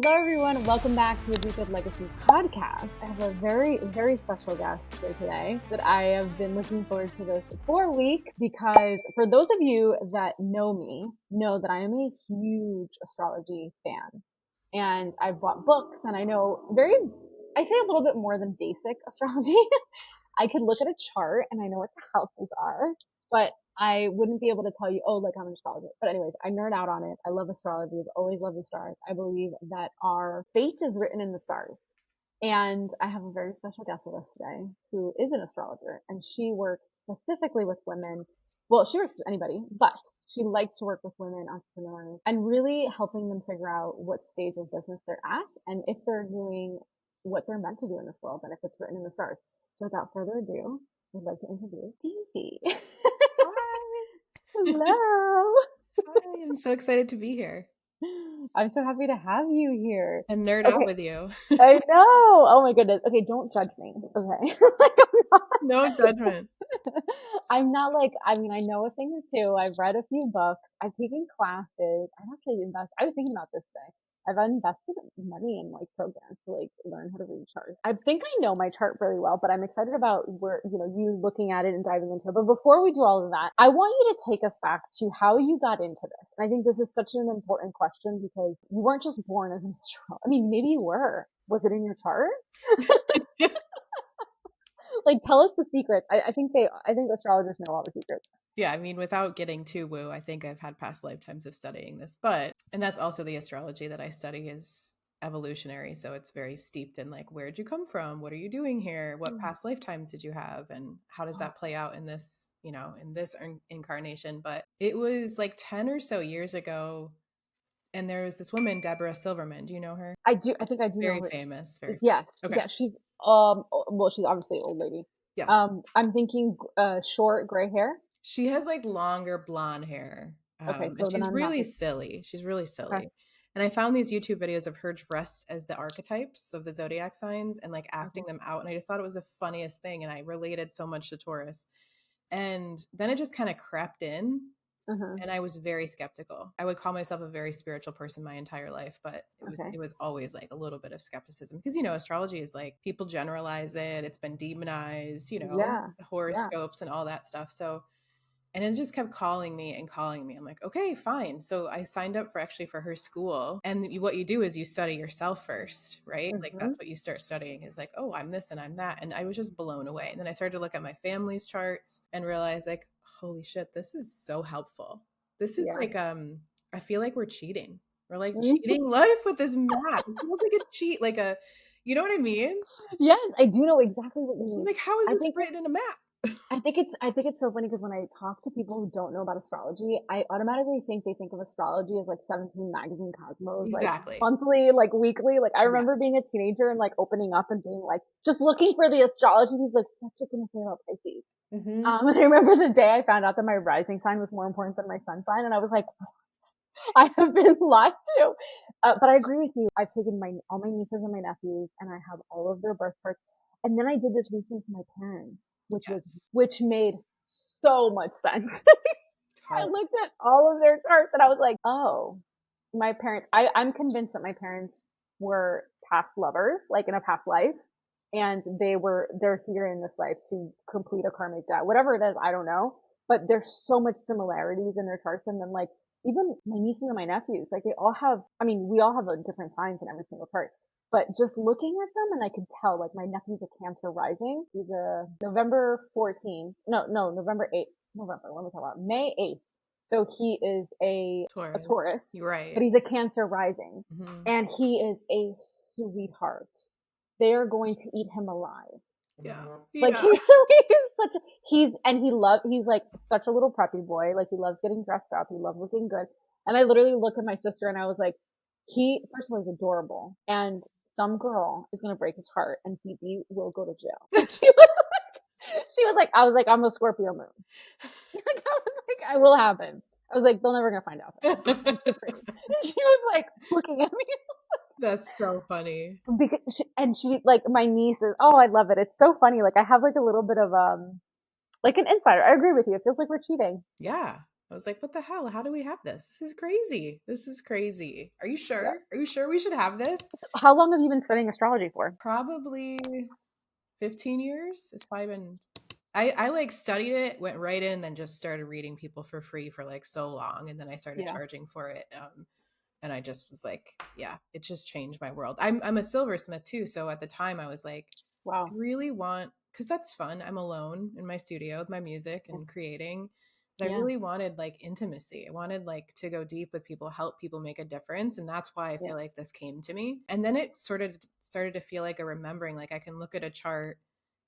Hello, everyone. Welcome back to the Do Good Legacy podcast. I have a very, very special guest here today that I have been looking forward to this for weeks because for those of you that know me, know that I am a huge astrology fan. And I've bought books and I know I say a little bit more than basic astrology. I could look at a chart and I know what the houses are, but I wouldn't be able to tell you, oh, like I'm an astrologer. But anyways, I nerd out on it. I love astrology. I've always loved the stars. I believe that our fate is written in the stars. And I have a very special guest with us today who is an astrologer and she works specifically with women. Well, she works with anybody, but she likes to work with women entrepreneurs and really helping them figure out what stage of business they're at and if they're doing what they're meant to do in this world and if it's written in the stars. So without further ado, I'd like to introduce Stevie. Hi. Hello. Hi, I'm so excited to be here I'm so happy to have you here. and nerd out Okay, with you. I know. Oh my goodness. Okay, don't judge me. Okay. Like No judgment. I'm not like, I mean, I know a thing or two. I've read a few books. I've taken classes. I've actually invested. I was thinking about this today. I've invested money in like programs to like learn how to read charts. I think I know my chart really well, but I'm excited about you looking at it and diving into it. But before we do all of that, I want you to take us back to how you got into this. And I think this is such an important question because you weren't just born as an astrologer. I mean, maybe you were. Was it in your chart? Like, tell us the secrets. I think astrologers know all the secrets. Yeah, I mean, without getting too woo, I think I've had past lifetimes of studying this, and that's also the astrology that I study is evolutionary. So it's very steeped in like, where'd you come from? What are you doing here? What past lifetimes did you have? And how does that play out in this, in this incarnation? But it was like 10 or so years ago. And there was this woman, Deborah Silverman. Do you know her? I do. I think I do know Very her. famous. Very Yes. okay. Yeah. She's well, she's obviously an old lady. Yes. I'm thinking short gray hair. She has like longer blonde hair. Okay, And so then she's I'm not really the silly. She's really okay. silly. And I found these YouTube videos of her dressed as the archetypes of the zodiac signs and like acting them out. And I just thought it was the funniest thing. And I related so much to Taurus. And then it just kind of crept in. Uh-huh. And I was very skeptical. I would call myself a very spiritual person my entire life, but Okay. it was always like a little bit of skepticism because astrology is like people generalize it. It's been demonized, Yeah. Yeah. horoscopes and all that stuff. So and it just kept calling me and calling me. I'm like, okay, fine. So I signed up for her school. And what you do is you study yourself first, right? Like Mm-hmm. that's what you start studying is like, oh, I'm this and I'm that. And I was just blown away. And then I started to look at my family's charts and realize like, holy shit, this is so helpful. This is Yeah. like, I feel like we're cheating. We're like cheating life with this map. It feels like a cheat, like you know what I mean? Yes, I do know exactly what you mean. Like, how is I this think written in a map? I think it's so funny because when I talk to people who don't know about astrology, I automatically think they think of astrology as like 17 magazine cosmos, like Exactly. monthly, like weekly. Like I remember Yes. being a teenager and like opening up and being like just looking for the astrology. He's like, what's it gonna say about Pisces? Mm-hmm. And I remember the day I found out that my rising sign was more important than my sun sign, and I was like, I have been lied to. But I agree with you. I've taken all my nieces and my nephews, and I have all of their birth charts. And then I did this recently for my parents, Yes. which made so much sense. I Totally. looked at all of their charts and I was like, oh, my parents. I'm convinced that my parents were past lovers, like in a past life, and they're here in this life to complete a karmic debt, whatever it is. I don't know, but there's so much similarities in their charts, and then like even my nieces and my nephews, like they all have. I mean, we all have a different signs in every single chart. But just looking at them, and I could tell, like my nephew's a Cancer rising. He's a November 14th. No, November 8th. November. Let me talk about May 8th. So he is a Taurus. Taurus, You're right. but he's a Cancer rising, Mm-hmm. and he is a sweetheart. They are going to eat him alive. Yeah. Like Yeah. he's like such a little preppy boy. Like he loves getting dressed up. He loves looking good. And I literally looked at my sister and I was like, he first of all he's adorable, and some girl is gonna break his heart, and Phoebe will go to jail. Like she was like, I was like, I'm a Scorpio moon. Like I was like, I will happen. I was like, they're never gonna find out though. I'm too pretty. She was like looking at me That's so funny. because she like my niece is. Oh, I love it. It's so funny. Like I have like a little bit of like an insider. I agree with you. It feels like we're cheating. Yeah. I was like, what the hell? How do we have this? This is crazy. This is crazy. Are you Yeah. sure? Are you sure we should have this? How long have you been studying astrology for? Probably 15 years. It's probably been I like studied it, went right in, and then just started reading people for free for like so long. And then I started Yeah. charging for it. And I just was like, yeah, it just changed my world. I'm a silversmith too. So at the time I was like, I Wow. really want, because that's fun. I'm alone in my studio with my music Yeah. and creating. But I Yeah. really wanted like intimacy. I wanted like to go deep with people, help people make a difference. And that's why I Yeah. feel like this came to me. And then it sort of started to feel like a remembering, like I can look at a chart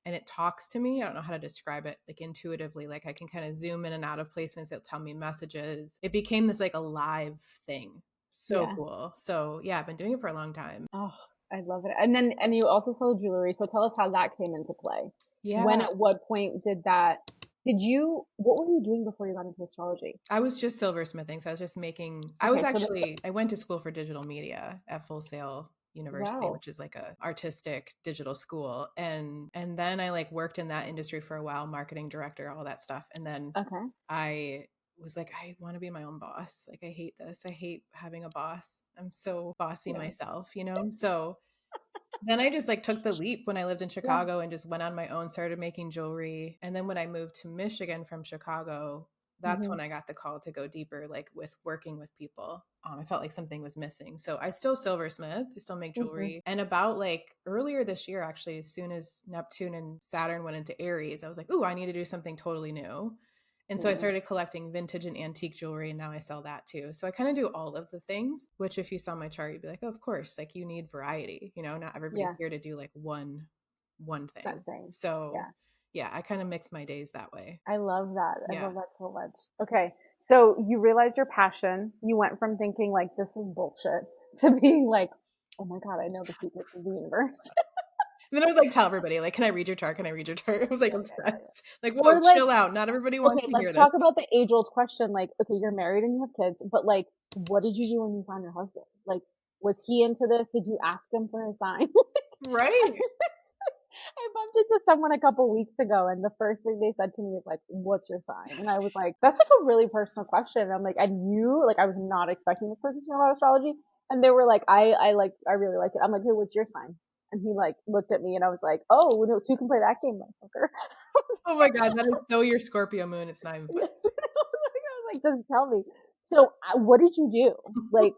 and it talks to me. I don't know how to describe it, like intuitively. Like I can kind of zoom in and out of placements. It'll tell me messages. It became this like alive thing. So Yeah. cool. So yeah, I've been doing it for a long time. Oh, I love it. And you also sell jewelry. So tell us how that came into play. When, Yeah. at what point what were you doing before you got into astrology? I was just silversmithing. So I was just making, Okay. So I went to school for digital media at Full Sail University, wow. which is like a artistic digital school. And then I like worked in that industry for a while, marketing director, all that stuff. And then Okay. I was like, I want to be my own boss. Like, I hate this. I hate having a boss. I'm so bossy Yeah. myself, you know? So then I just like took the leap when I lived in Yeah. Chicago and just went on my own, started making jewelry. And then when I moved to Michigan from Chicago, that's Hmm. when I got the call to go deeper, like with working with people. I felt like something was missing. So I still silversmith, I still make Hmm. jewelry. And about like earlier this year, actually, as soon as Neptune and Saturn went into Aries, I was like, ooh, I need to do something totally new. And so I Hmm. started collecting vintage and antique jewelry, and now I sell that too. So I kind of do all of the things, which if you saw my chart, you'd be like, oh, of course, like you need variety, you know, not everybody's Yeah. here to do like one thing. That thing. So Yeah. yeah, I kind of mix my days that way. I love that. I Yeah. love that so much. Okay. So you realized your passion. You went from thinking like this is bullshit to being like, oh my God, I know the secrets of the universe. And then I would like tell everybody, like, can I read your chart? Can I read your chart? I was like Yeah, yeah, yeah, yeah. obsessed. Like, whoa, Or like, chill out. Not everybody wants okay, to hear let's this. talk about the age old question. Like, okay, you're married and you have kids, but like, what did you do when you found your husband? Like, was he into this? Did you ask him for a sign? Right. I bumped into someone a couple weeks ago, and the first thing they said to me is like, "What's your sign?" And I was like, "That's like a really personal question." And I'm like, "And you?" Like, I was not expecting this person to know about astrology, and they were like, I really like it." I'm like, "Hey, what's your sign?" And he like looked at me, and I was like, "Oh, no, two can play that game, motherfucker." Oh my God, that is so your Scorpio moon. It's not even funny. Yes. I was like, "Just tell me." So, what did you do? Like,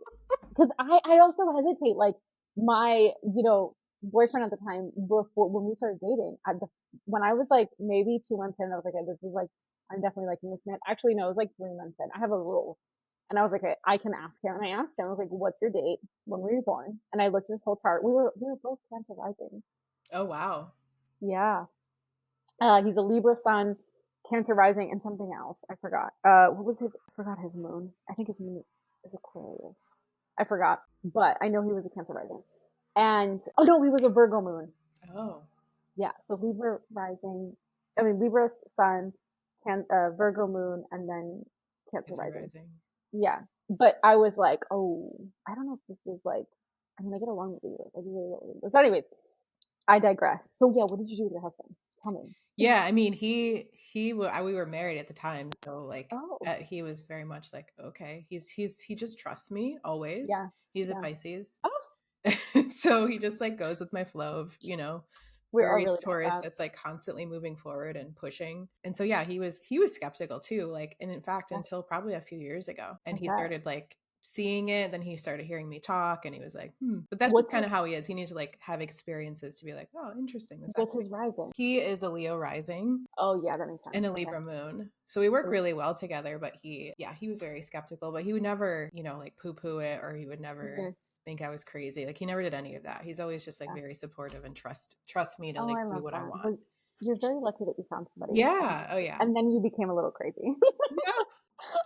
because I also hesitate. Like my, boyfriend at the time before when we started dating, when I was like maybe 2 months in, I was like, this is like, I'm definitely liking this man. Actually, no, it was like 3 months in. I have a rule. And I was like, okay, I can ask him. And I asked him, I was like, what's your date? When were you born? And I looked at his whole chart. We were both Cancer rising. Oh, wow. Yeah. He's a Libra sun, Cancer rising, and something else. I forgot. What was his? I forgot his moon. I think his moon is Aquarius. I forgot, but I know he was a Cancer rising. And oh no, he was a Virgo moon. Oh, Yeah, so Libra rising. I mean Libra sun, Virgo moon, and then Cancer Cancer rising. rising. Yeah, but I was like, oh, I don't know if this is like. I mean, I get along with Libras. I do really well with Libras. But anyways, I digress. So yeah, what did you do with your husband? Tell me. Yeah, I mean, we were married at the time, so like Oh, he was very much like, okay, he just trusts me always. yeah, He's a yeah. Pisces. Oh, So he just like goes with my flow of, we're all Aries really about Taurus that. that's like constantly moving forward and pushing. And so yeah, he was skeptical too, like, and in fact Yeah, until probably a few years ago. I And he bet. started like seeing it, then he started hearing me talk and he was like, but that's just What's kind his of how he is. He needs to like have experiences to be like, oh, interesting, this What's actually. his rising? He is a Leo rising Oh yeah, that makes sense. and a Okay. Libra moon. So we work So, really well together, but he was very skeptical, but he would never, like poo poo it, or he would never okay. think I was crazy. Like he never did any of that. He's always just like Yeah. very supportive and trust me to Oh, like I do love what I that. want. Well, you're very lucky that you found somebody. Yeah. Oh yeah. And then you became a little crazy. Yeah.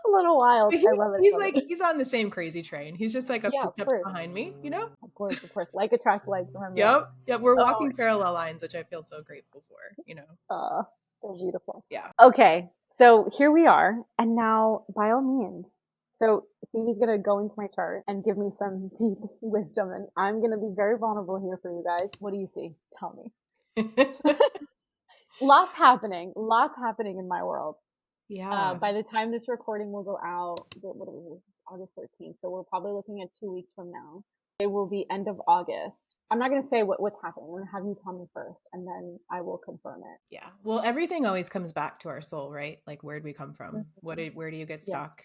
A little wild. But I love it. he's Love like it. he's on the same crazy train. He's just like a Yeah, few of steps course. behind me, you know? Of course, of course. Like attract like, remember Yep. Yep. We're that. Oh, walking parallel lines, which I feel so grateful for, you know? so beautiful. Yeah. Okay, so here we are, and now by all means, so Stevie's gonna go into my chart and give me some deep wisdom, and I'm gonna be very vulnerable here for you guys. What do you see? Tell me. Lots happening in my world. Yeah. By the time this recording will go out, what are we, August 13th. So we're probably looking at 2 weeks from now. It will be end of August. I'm not going to say what's happening. I'm going to have you tell me first, and then I will confirm it. Yeah. Well, everything always comes back to our soul, right? Like, where'd we come from? Mhm. Where do you get Yes. stuck?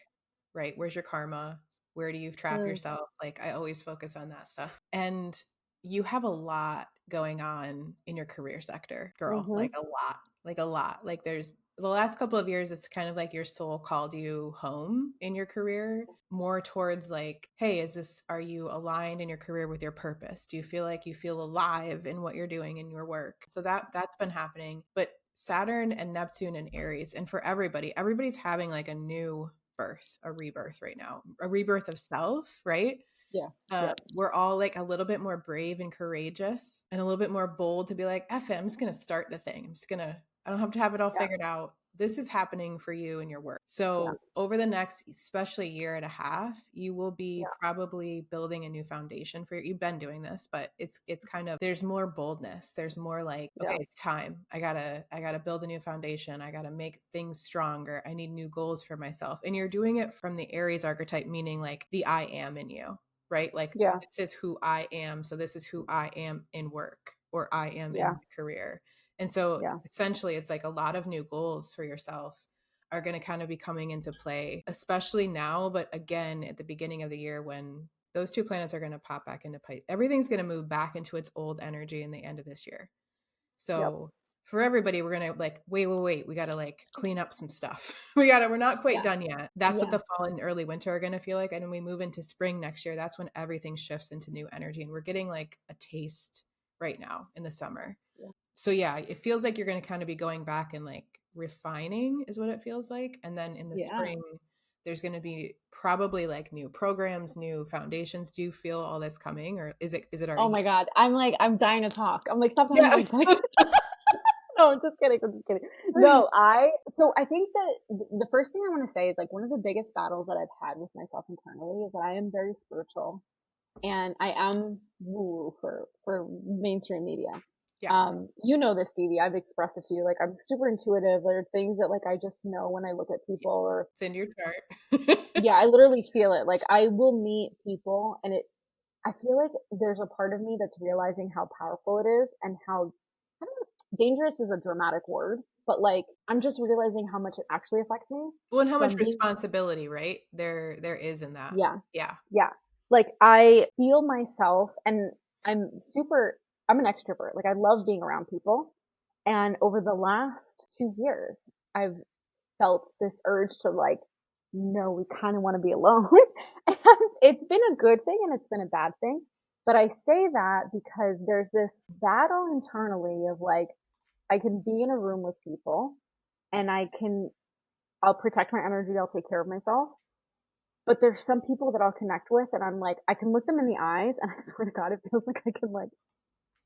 Right? Where's your karma? Where do you trap Mm. yourself? Like, I always focus on that stuff. And you have a lot going on in your career sector, girl. Mhm. Like, a lot. Like, a lot. Like, there's the last couple of years, it's kind of like your soul called you home in your career, more towards like, hey, are you aligned in your career with your purpose? Do you feel like you feel alive in what you're doing in your work? So that's been happening. But Saturn and Neptune and Aries, and for everybody's having like a new birth, a rebirth right now, a rebirth of self, right? Yeah. Yeah. We're all like a little bit more brave and courageous and a little bit more bold to be like, F it, I'm just going to start the thing. I don't have to have it all Yeah. figured out. This is happening for you and your work. Yeah. So over the next, especially year and a half, you will be Yeah. probably building a new foundation for you've been doing this, but it's kind of, there's more boldness. There's more like, okay, Yeah. it's time. I gotta build a new foundation. I gotta make things stronger. I need new goals for myself. And you're doing it from the Aries archetype, meaning like the I am in you, right? Like Yeah. this is who I am. So this is who I am in work or I am in Yeah. my career. And so Yeah. essentially it's like a lot of new goals for yourself are going to kind of be coming into play, especially now, but again at the beginning of the year when those two planets are going to pop back into play. Everything's going to move back into its old energy in the end of this year. Yep. So for everybody, we're gonna like, wait. We gotta like clean up some stuff. We're not quite Yes. done yet. That's what Yeah. the fall and early winter are gonna feel like. And when we move into spring next year, that's when everything shifts into new energy. And we're getting like a taste right now in the summer. Yeah. So yeah, it feels like you're gonna kind of be going back and like refining is what it feels like. And then in the Yeah. spring, there's gonna be probably like new programs, new foundations. Do you feel all this coming or is it Oh already my here? God. I'm dying to talk. I'm like, stop talking. I'm Yeah. excited. No, I'm just kidding. I'm just kidding. No, so I think that the first thing I want to say is like one of the biggest battles that I've had with myself internally is that I am very spiritual and I am woo for mainstream media. Yeah. You know this, Stevie. I've expressed it to you. Like I'm super intuitive. There are things that like I just know when I look at people or It's in your chart. yeah, I literally feel it. Like I will meet people and I feel like there's a part of me that's realizing how powerful it is and how I don't know, dangerous is a dramatic word, but like I'm just realizing how much it actually affects me. Well, and how So much I'm being responsibility, right? There is in that. yeah, Yeah. yeah. Like I feel myself and I'm super I'm an extrovert. Like I love being around people. And over the last 2 years, I've felt this urge to like, no, we kind of want to be alone. And it's been a good thing and it's been a bad thing. But I say that because there's this battle internally of like, I can be in a room with people and I'll protect my energy. I'll take care of myself. But there's some people that I'll connect with and I'm like, I can look them in the eyes and I swear to God, it feels like I can like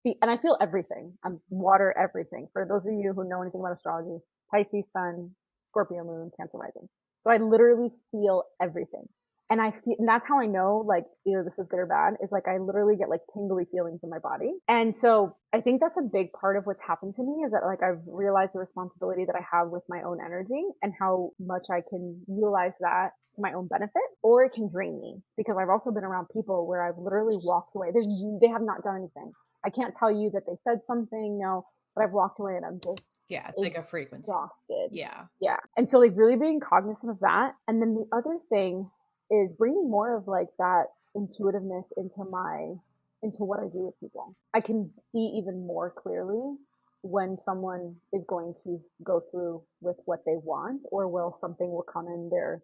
and I feel everything. I'm water everything. For those of you who know anything about astrology, Pisces sun, Scorpio moon, Cancer rising. So I literally feel everything. And that's how I know like either this is good or bad is like I literally get like tingly feelings in my body. And so I think that's a big part of what's happened to me is that like I've realized the responsibility that I have with my own energy and how much I can utilize that to my own benefit or it can drain me because I've also been around people where I've literally walked away. They have not done anything. I can't tell you that they said something, no, but I've walked away and I'm just Yeah, it's like a frequency. exhausted. Yeah. Yeah. And so like really being cognizant of that. And then the other thing is bringing more of like that intuitiveness into what I do with people. I can see even more clearly when someone is going to go through with what they want or will something will come in their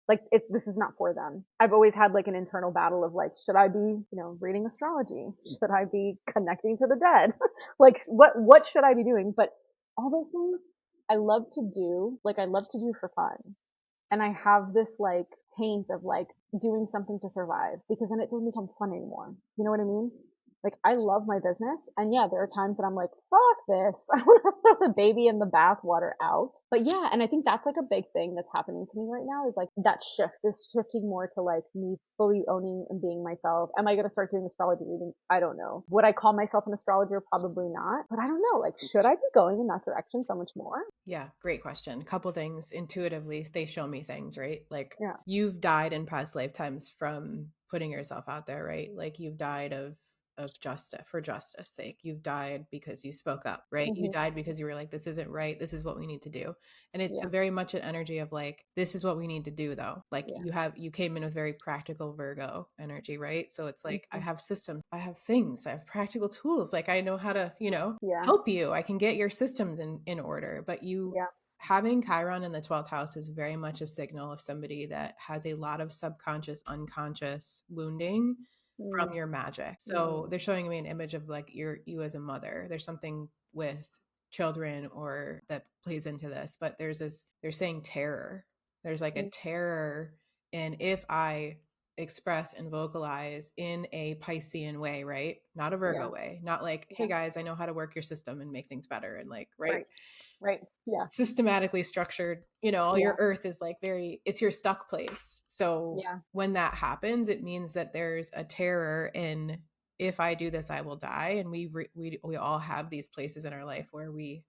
like if this is not for them. I've always had like an internal battle of like, should I be, reading astrology? Should I be connecting to the dead? Like what should I be doing? But all those things I love to do, like I love to do for fun. And I have this like taint of like doing something to survive because then it doesn't become fun anymore. You know what I mean? Like, I love my business. And yeah, there are times that I'm like, fuck this. I want to throw the baby in the bathwater out. But yeah, and I think that's like a big thing that's happening to me right now, is like that shift is shifting more to like me fully owning and being myself. Am I going to start doing astrology reading? I don't know. Would I call myself an astrologer? Probably not. But I don't know. Like, should I be going in that direction so much more? Yeah, great question. Couple things intuitively, they show me things, right? Like Yeah. you've died in past lifetimes from putting yourself out there, right? Like you've died of justice for justice sake. You've died because you spoke up, right? You Hmm. died because you were like, this isn't right. This is what we need to do. And it's a Yeah. very much an energy of like, this is what we need to do though. Like Yeah. you came in with very practical Virgo energy, right? So it's like, I Hmm. have systems, I have things, I have practical tools. Like I know how to, Yeah. help you. I can get your systems in order. But you Yeah. having Chiron in the 12th house is very much a signal of somebody that has a lot of subconscious, unconscious wounding from Mm. your magic. So Mm. they're showing me an image of like you as a mother. There's something with children or that plays into this, but they're saying terror. There's like a Mm. terror. And if I express and vocalize in a Piscean way, right? Not a Virgo Yeah. way, not like, hey Yeah. guys, I know how to work your system and make things better. And like, right? Right. Right. Yeah. Systematically structured, all Yeah. your earth is like it's your stuck place. So Yeah. when that happens, it means that there's a terror in, if I do this I will die. And we all have these places in our life where we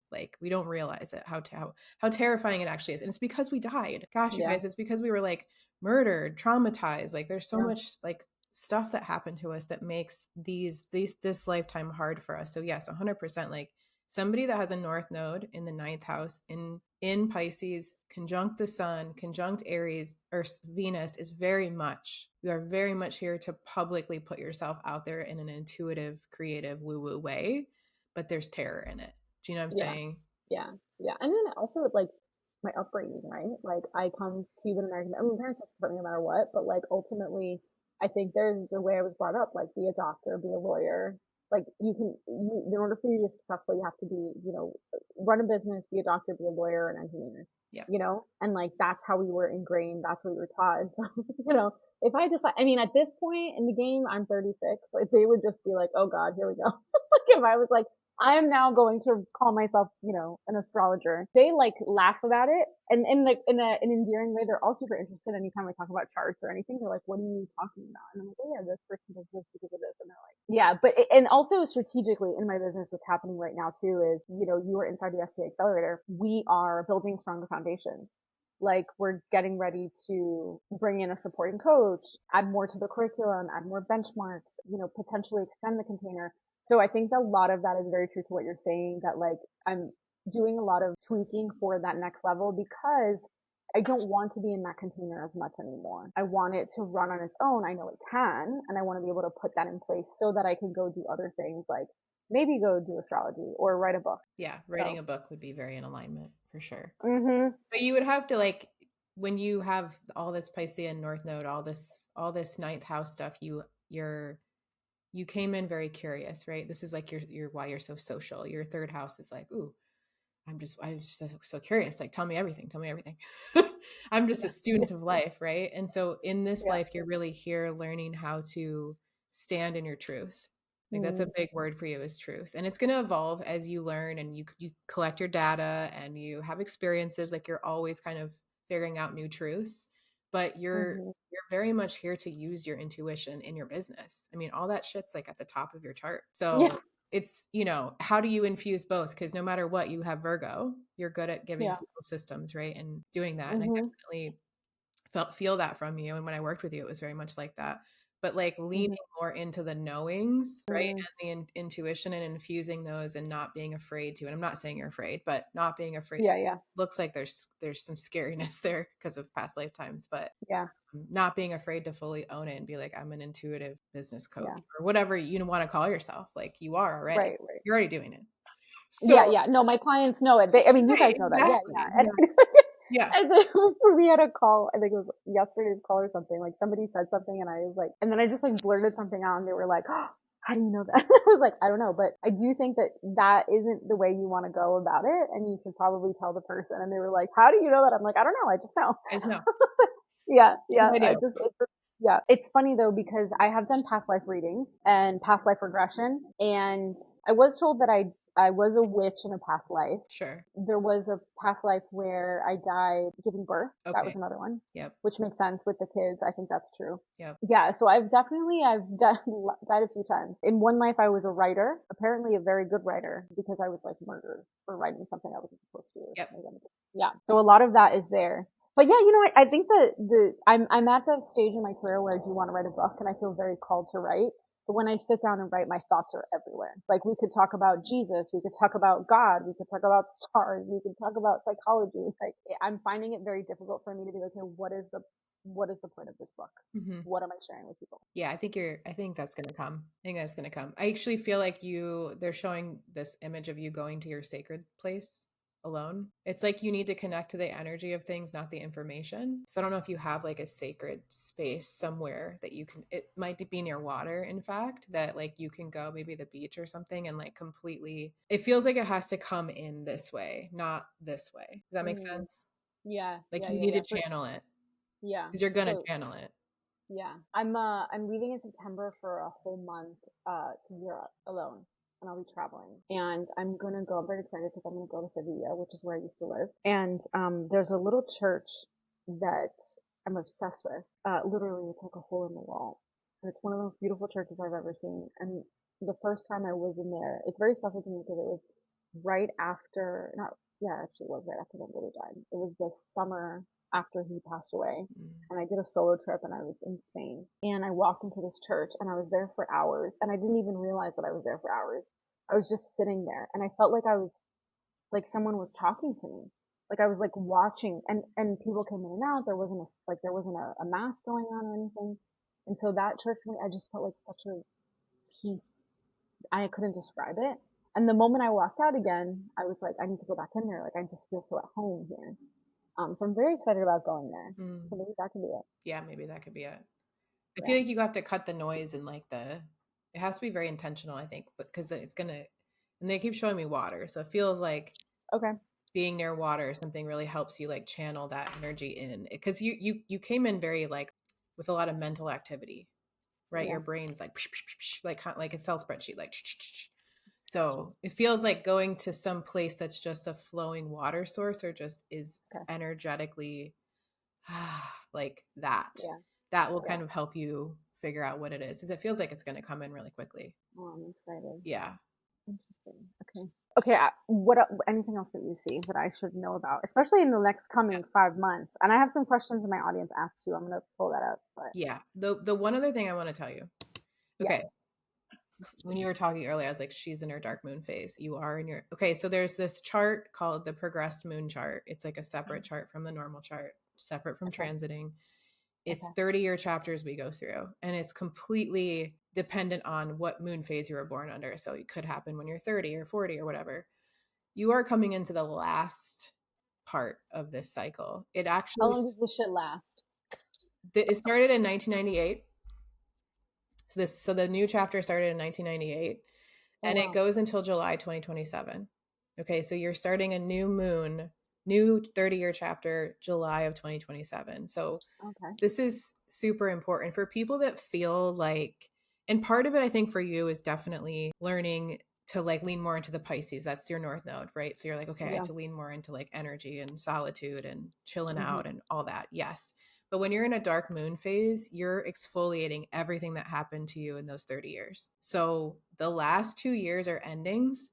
don't realize it, how terrifying it actually is. And it's because we died. Gosh, you Yeah. guys, it's because we were like murdered, traumatized. Like there's so Yeah. much like stuff that happened to us that makes this lifetime hard for us. So yes, 100%, like somebody that has a north node in the ninth house in Pisces, conjunct the sun, conjunct Aries or Venus, is very much, you are very much here to publicly put yourself out there in an intuitive, creative, woo-woo way, but there's terror in it. Do you know what I'm Yeah. saying? Yeah. Yeah. And then also like my upbringing, right? Like I come Cuban American. I mean, parents will support me no matter what, but like ultimately, I think there's the way I was brought up. Like, be a doctor, be a lawyer. Like, in order for you to be successful, you have to be, run a business, be a doctor, be a lawyer, an engineer. Yeah. And like that's how we were ingrained. That's what we were taught. And so, if I decide, I mean, at this point in the game, I'm 36. Like, they would just be like, "Oh God, here we go." Like, if I was like, I am now going to call myself, an astrologer. They like laugh about it, and in like in an endearing way. They're all super interested. Anytime I talk about charts or anything, they're like, "What are you talking about?" And I'm like, "Oh yeah, this person does this because of this." And they're like, "Yeah," and also strategically in my business, what's happening right now too is, you are inside the STA Accelerator. We are building stronger foundations. Like, we're getting ready to bring in a supporting coach, add more to the curriculum, add more benchmarks, potentially extend the container. So I think a lot of that is very true to what you're saying, that like I'm doing a lot of tweaking for that next level, because I don't want to be in that container as much anymore. I want it to run on its own. I know it can, and I want to be able to put that in place so that I can go do other things, like maybe go do astrology or write a book. Yeah, So, writing a book would be very in alignment for sure. hmm But you would have to like, when you have all this Piscean North Node, all this ninth house stuff, you came in very curious, right? This is like your why you're so social. Your third house is like, ooh, I'm just so curious. Like, tell me everything. Tell me everything. I'm just a yeah, student of life, right? And so in this yeah, life, you're really here learning how to stand in your truth. Like that's a mm, big word for you, is truth. And it's going to evolve as you learn and you collect your data and you have experiences. Like you're always kind of figuring out new truths, but hmm you're very much here to use your intuition in your business. I mean, all that shit's like at the top of your chart. yeah, So it's, how do you infuse both? Because no matter what, you have Virgo, you're good at giving yeah, people systems, right? And doing that. And I hmm definitely feel that from you. And when I worked with you, it was very much like that. But like leaning hmm more into the knowings, right? mm, And the intuition and infusing those and not being afraid to. And I'm not saying you're afraid, but not being afraid. yeah, yeah, Looks like there's some scariness there because of past lifetimes, but yeah, not being afraid to fully own it and be like, I'm an intuitive business coach yeah, or whatever you want to call yourself. Like you are already. right, right. You're already doing it. So Yeah, yeah. No, my clients know it. I mean, you right, guys know that. Yeah, exactly. yeah. Yeah. Yeah. And then we had a call, I think it was yesterday's call or something. Like, somebody said something and I was like, and then I just like blurted something out and they were like, "Oh, how do you know that?" I was like, "I don't know." But I do think that that isn't the way you want to go about it. And you should probably tell the person. And they were like, "How do you know that?" I'm like, "I don't know. I just know." I just know. Yeah, Because yeah. I I do. just, Yeah. It's funny though, because I have done past life readings and past life regression, and I was told that I was a witch in a past life. Sure. There was a past life where I died giving birth. That was Okay. another one, Yep. which makes sense with the kids. I think that's true. Yep. Yeah, so I've done, died a few times. In one life, I was a writer, apparently a very good writer, because I was like murdered for writing something I wasn't supposed to or Yep. something like that. Yeah, so a lot of that is there. But yeah, I think that I'm at the stage in my career where I do want to write a book, and I feel very called to write. But when I sit down and write, my thoughts are everywhere. Like, we could talk about Jesus, we could talk about God, we could talk about stars, we could talk about psychology. Like, I'm finding it very difficult for me to be like, okay, what is the point of this book? Hmm. What am I sharing with people? Yeah, I think that's going to come. I think that's going to come. I actually feel like they're showing this image of you going to your sacred place alone. It's like you need to connect to the energy of things, not the information. So I don't know if you have like a sacred space somewhere that you can, it might be near water, in fact, that like you can go, maybe the beach or something, and like completely, it feels like it has to come in this way, not this way. Does that make Mm, sense? yeah, Like yeah, you yeah, need yeah. to channel it Yeah. because you're going to So channel it. yeah, I'm leaving in September for a whole month to Europe alone, and I'll be traveling. And I'm very excited because I'm gonna go to Sevilla, which is where I used to live. And there's a little church that I'm obsessed with. Literally, it's like a hole in the wall, and it's one of the most beautiful churches I've ever seen. And the first time I was in there, it's very special to me because it was right after, not, yeah, actually it was right after my brother died. It was the summer after he passed away, Mm. and I did a solo trip, and I was in Spain, and I walked into this church, and I was there for hours, and I didn't even realize that I was there for hours. I was just sitting there, and I felt like I was like someone was talking to me. Like, I was like watching, and people came in and out. There wasn't a mass going on or anything. And so that church for me, I just felt like such a peace. I couldn't describe it. And the moment I walked out again, I was like, I need to go back in there. Like, I just feel so at home here. So I'm very excited about going there. Mm. So maybe that could be it. Yeah, maybe that could be it. I feel Yeah. like you have to cut the noise and like it has to be very intentional, I think, because it's gonna, and they keep showing me water. So it feels like Okay. being near water or something really helps you like channel that energy in, because you came in very like with a lot of mental activity, right? Yeah. Your brain's like like a Excel spreadsheet, like so it feels like going to some place that's just a flowing water source or just is Okay. energetically like that. Yeah. That will Yeah. kind of help you figure out what it is, because it feels like it's going to come in really quickly. Oh, I'm excited. Yeah. Interesting. Okay. Okay. Anything else that you see that I should know about, especially in the next Yeah. coming 5 months? And I have some questions in my audience asked you. I'm gonna pull that up. But Yeah. The one other thing I want to tell you. Okay. yes. When you were talking earlier, I was like, she's in her dark moon phase. You are in your, okay. So there's this chart called the progressed moon chart. It's like a separate chart from the normal chart, separate from Okay. transiting. It's Okay. 30-year chapters we go through, and it's completely dependent on what moon phase you were born under. So it could happen when you're 30 or 40 or whatever. You are coming into the last part of this cycle. It How actually long does this shit last? it started in 1998. So the new chapter started in 1998, Oh and it wow. goes until July 2027. Okay, so you're starting a new moon, new 30-year chapter, July of 2027. So Okay. this is super important for people that feel like, and part of it I think for you is definitely learning to like lean more into the Pisces. That's your north node, right? So you're like, okay, I have Yeah. to lean more into like energy and solitude and chilling Mhm. out and all that. Yes. But when you're in a dark moon phase, you're exfoliating everything that happened to you in those 30 years. So the last 2 years are endings,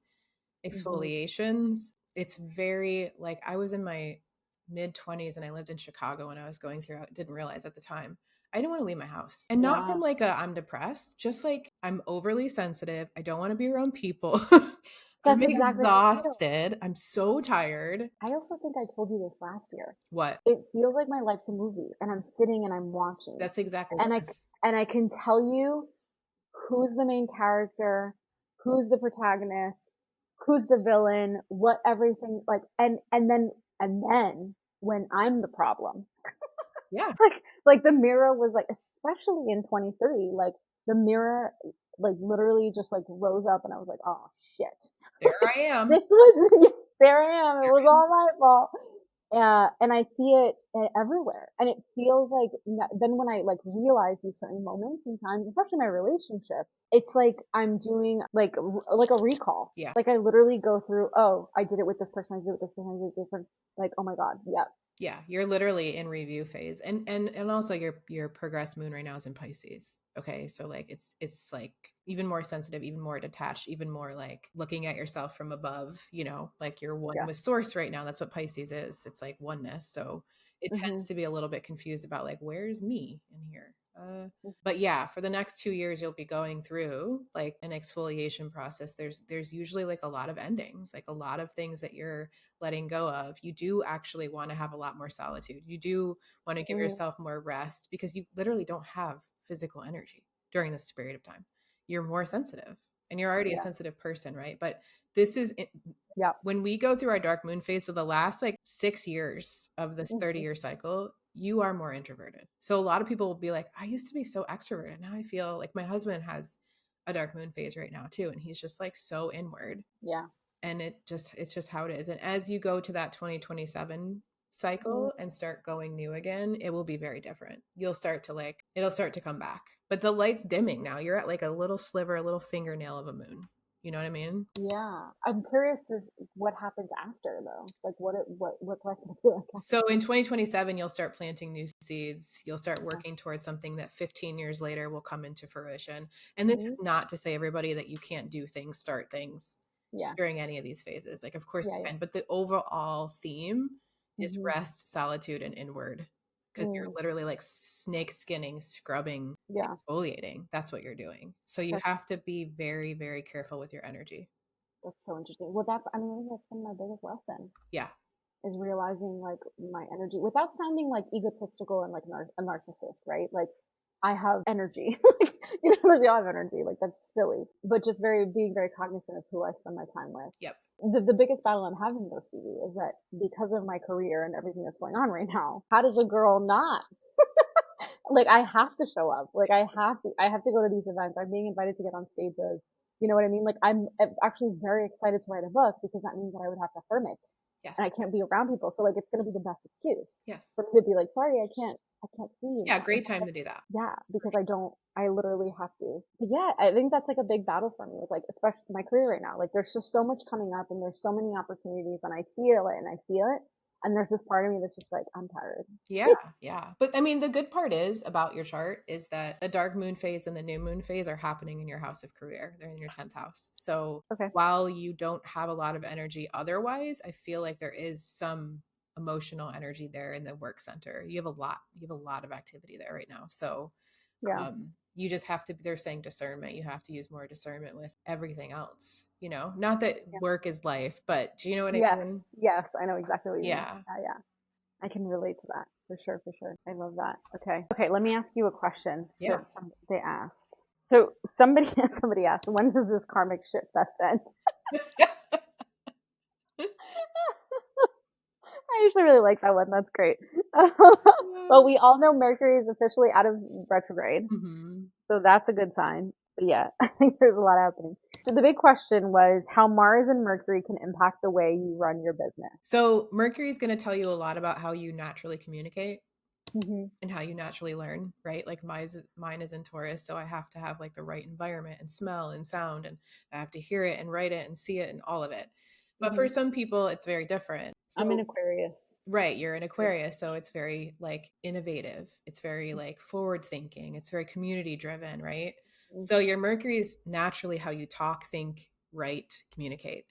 Mhm. exfoliations. It's very like, I was in my mid 20s and I lived in Chicago when I was going through, I didn't realize at the time. I didn't want to leave my house. And not from Yeah. like a I'm depressed, just like I'm overly sensitive. I don't want to be around people. I'm That's exactly how I feel. exhausted. I'm so tired. I also think I told you this last year. What? It feels like my life's a movie, and I'm sitting and I'm watching, That's exactly and this. I can tell you who's the main character, who's the protagonist, who's the villain, what everything like, and then when I'm the problem, Yeah, like the mirror was like, especially in 23, like the mirror like literally just like rose up, and I was like, oh shit, there I am. this was there I am. It was all my fault. And I see it everywhere. And it feels like then when I like realize these certain moments and times, especially my relationships, it's like I'm doing like a recall. Yeah. Like I literally go through, oh, I did it with this person, I did it with this person, I did it with this person. Like, oh my God, yeah. Yeah, you're literally in review phase. And also your progressed moon right now is in Pisces. Okay? So like it's like even more sensitive, even more detached, even more like looking at yourself from above, like you're one Yeah. with source right now. That's what Pisces is. It's like oneness. So it Hmm. tends to be a little bit confused about like where's me in here? But yeah, for the next 2 years, you'll be going through like an exfoliation process. There's usually like a lot of endings, like a lot of things that you're letting go of. You do actually want to have a lot more solitude. You do want to give Hmm. yourself more rest because you literally don't have physical energy during this period of time. You're more sensitive and you're already a Yeah. sensitive person, right? But this is Yeah. when we go through our dark moon phase, so the last like 6 years of this Hmm. 30-year cycle, you are more introverted. So a lot of people will be like, I used to be so extroverted. Now I feel like my husband has a dark moon phase right now too. And he's just like so inward. Yeah. And it's just how it is. And as you go to that 2027 cycle Hmm. and start going new again, it will be very different. You'll start to like, it'll start to come back. But the light's dimming now. You're at like a little sliver, a little fingernail of a moon. You know what I mean? Yeah. I'm curious what happens after though. Like what's life gonna be like after So in that? 2027, you'll start planting new seeds. You'll start working towards something that 15 years later will come into fruition. And this Hmm. is not to say everybody that you can't do things, start things Yeah. during any of these phases. Like, of course Yeah. you Yeah. can, but the overall theme is Hmm. rest, solitude, and inward. Because you're Mm. literally like snake skinning, scrubbing, Yeah. exfoliating. That's what you're doing. So you have That's to be very, very careful with your energy. that's so interesting. Well, I mean, I think that's been my biggest lesson Yeah. is realizing like my energy without sounding like egotistical and like a narcissist, right? Like I have energy. Like, we all have energy. Like that's silly, but just being very cognizant of who I spend my time with. Yep. The biggest battle I'm having though, Stevie, is that because of my career and everything that's going on right now, how does a girl not like I have to show up. Like I have to go to these events. I'm being invited to get on stages. You know what I mean? Like I'm actually very excited to write a book because that means that I would have to hermit Yes. and I can't be around people. So like it's gonna be the best excuse Yes. for me to be like, sorry, I can't see you Yeah. now. Great time to do that. Yeah, because I literally have to. But yeah, I think that's like a big battle for me. Like especially my career right now. Like there's just so much coming up and there's so many opportunities and I feel it and I feel it. And there's this part of me that's just like, I'm tired. Yeah, yeah. But I mean, the good part is about your chart is that the dark moon phase and the new moon phase are happening in your house of career. They're in your 10th house. So Okay. while you don't have a lot of energy otherwise, I feel like there is some emotional energy there in the work center. You have a lot of activity there right now. So Yeah. you just have to, they're saying discernment. You have to use more discernment with everything else, not that Yeah. work is life, but do you know what I Yes. mean? Yes. I know exactly what you mean. Yeah. Yeah. I can relate to that for sure. For sure. I love that. Okay. Okay. Let me ask you a question that Yeah. they asked. So somebody somebody asked, when does this karmic shit fest end? I usually really like that one. That's great. Well, we all know Mercury is officially out of retrograde, Mhm. so that's a good sign. But yeah, I think there's a lot happening. So the big question was how Mars and Mercury can impact the way you run your business. So Mercury is going to tell you a lot about how you naturally communicate Hmm. and how you naturally learn, right? Like mine is in Taurus, so I have to have like the right environment and smell and sound, and I have to hear it and write it and see it and all of it. But Hmm. for some people, it's very different. I'm in So Aquarius. right, you're an Aquarius, so it's very like innovative. It's very like forward thinking. It's very community driven, right? Mhm. So your Mercury is naturally how you talk, think, write, communicate.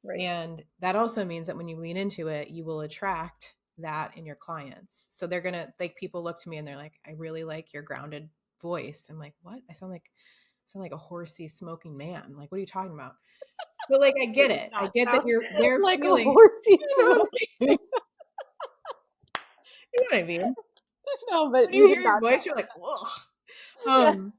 Right. And that also means that when you lean into it, you will attract that in your clients. So they're going to like people look to me and they're like, I really like your grounded voice. I'm like, what? I sound like a horsey smoking man. Like, what are you talking about? But like, I It get does it. I not get that sound they're like a feeling, horsey you know, smoking. you know what I mean? No, but When you you did hear your not voice, sound you're like like, ugh. yes. Um,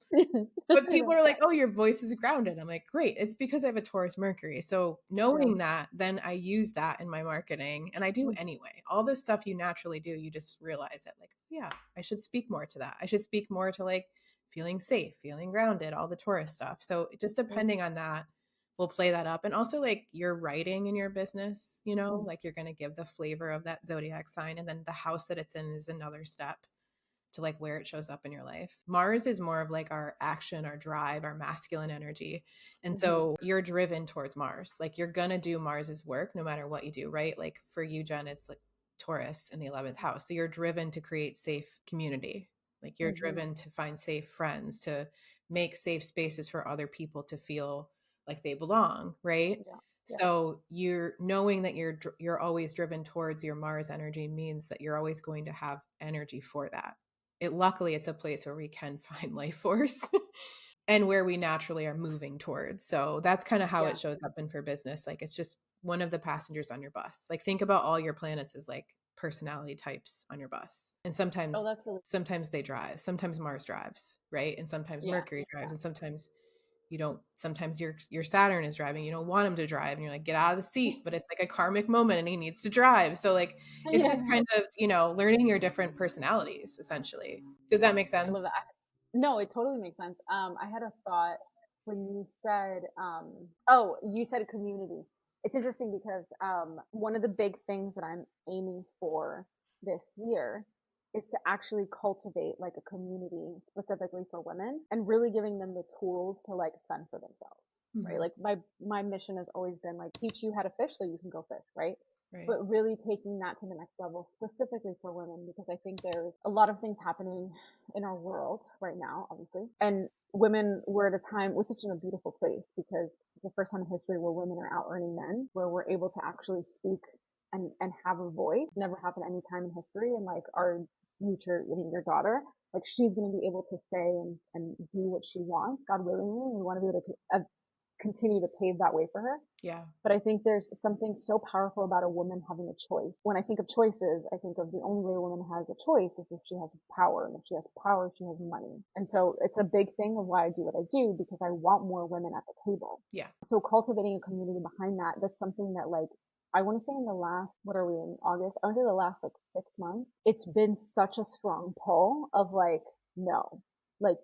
But I people know. are like, "Oh, your voice is grounded." I'm like, "Great. It's because I have a Taurus Mercury." So, Yeah. knowing that, then I use that in my marketing, and I do Mm. anyway. All this stuff you naturally do, you just realize it like, yeah, I should speak more to that. I should speak more to like feeling safe, feeling grounded, all the Taurus stuff. So, just Mm. depending on that, will play that up. And also like your writing in your business, you know, Mhm. like you're going to give the flavor of that zodiac sign. And then the house that it's in is another step to like where it shows up in your life. Mars is more of like our action, our drive, our masculine energy. And Mhm. so you're driven towards Mars. Like you're going to do Mars's work no matter what you do, right? Like for you, Jen, it's like Taurus in the 11th house. So you're driven to create safe community. Like you're Mhm. driven to find safe friends, to make safe spaces for other people to feel like they belong, right? Yeah. Yeah. So you're knowing that you're always driven towards your Mars energy means that you're always going to have energy for that. Luckily it's a place where we can find life force and where we naturally are moving towards. So that's kind of how Yeah. it shows up in for business. Like it's just one of the passengers on your bus. Like think about all your planets as like personality types on your bus. And Oh, sometimes that's really, sometimes they drive. Sometimes Mars drives, right? And sometimes yeah. Mercury drives Yeah. and sometimes you don't. Sometimes your Saturn is driving, you don't want him to drive and you're like get out of the seat, but it's like a karmic moment and he needs to drive. So like it's Yeah. just kind of, learning your different personalities essentially. Does that make I love that. sense? No, it totally makes sense. I had a thought when you said, oh, you said community. It's interesting because one of the big things that I'm aiming for this year is to actually cultivate like a community specifically for women and really giving them the tools to like fend for themselves, right? Mhm. Like my mission has always been like teach you how to fish so you can go fish, right? Right. But really taking that to the next level specifically for women because I think there's a lot of things happening in our world right now, obviously. And women were at a time, we're such in a beautiful place because the first time in history where women are out earning men, where we're able to actually speak and have a voice. Never happened any time in history. And like our future, I mean, your daughter, like she's going to be able to say and do what she wants, God willing. And we want to be able to continue to pave that way for her. Yeah. But I think there's something so powerful about a woman having a choice. When I think of choices, I think of the only way a woman has a choice is if she has power. And if she has power, she has money. And so it's a big thing of why I do what I do because I want more women at the table. Yeah. So cultivating a community behind that, that's something that like, I want to say in the last, what are we in August? I want to say the last like 6 months, it's been such a strong pull of like, no, like